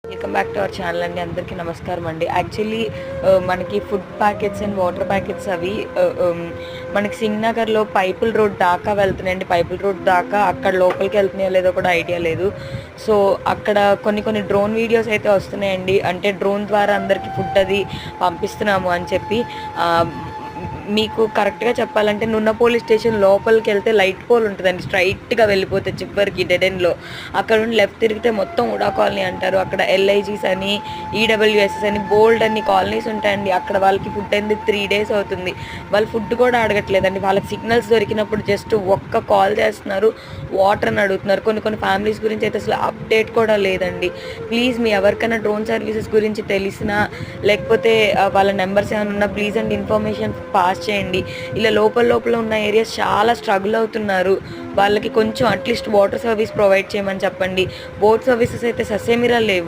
Welcome back to our channel అండి. అందరికీ నమస్కారం అండి. యాక్చువల్లీ మనకి food packets and water packets అవి మనకి సింగ్నగర్లో పైపుల్ రోడ్ దాకా వెళ్తున్నాయండి. పైపుల్ రోడ్ దాకా అక్కడ లోపలికి వెళ్తున్నాయో లేదో కూడా ఐడియా లేదు. సో అక్కడ కొన్ని డ్రోన్ వీడియోస్ అయితే వస్తున్నాయండి. అంటే డ్రోన్ ద్వారా అందరికీ ఫుడ్ అది పంపిస్తున్నాము అని చెప్పి. మీకు కరెక్ట్గా చెప్పాలంటే నున్న పోలీస్ స్టేషన్ లోపలికి వెళ్తే లైట్ పోల్ ఉంటుందండి. స్ట్రైట్గా వెళ్ళిపోతే చివరికి డెడ్ ఎండ్లో అక్కడ నుండి లెఫ్ట్ తిరిగితే మొత్తం ఉడా కాలనీ అంటారు. అక్కడ ఎల్ఐజీస్ అని, ఈడబ్ల్యూఎస్ఎస్ అని బోల్డ్ అన్ని కాలనీస్ ఉంటాయండి. అక్కడ వాళ్ళకి ఫుడ్ అనేది 3 days అవుతుంది. వాళ్ళు ఫుడ్ కూడా అడగట్లేదండి. వాళ్ళకి సిగ్నల్స్ దొరికినప్పుడు జస్ట్ ఒక్క కాల్ చేస్తున్నారు, వాటర్ అని అడుగుతున్నారు. కొన్ని ఫ్యామిలీస్ గురించి అయితే అసలు అప్డేట్ కూడా లేదండి. ప్లీజ్ మీ ఎవరికైనా డ్రోన్ సర్వీసెస్ గురించి తెలిసినా లేకపోతే వాళ్ళ నెంబర్స్ ఏమైనా ఉన్నా ప్లీజ్ అండి ఇన్ఫర్మేషన్ పాస్ చేయండి. ఇలా లోపల ఉన్న ఏరియాస్ చాలా స్ట్రగుల్ అవుతున్నారు. వాళ్ళకి కొంచెం అట్లీస్ట్ వాటర్ సర్వీస్ ప్రొవైడ్ చేయమని చెప్పండి. బోట్ సర్వీసెస్ అయితే ససేమిరా లేవు.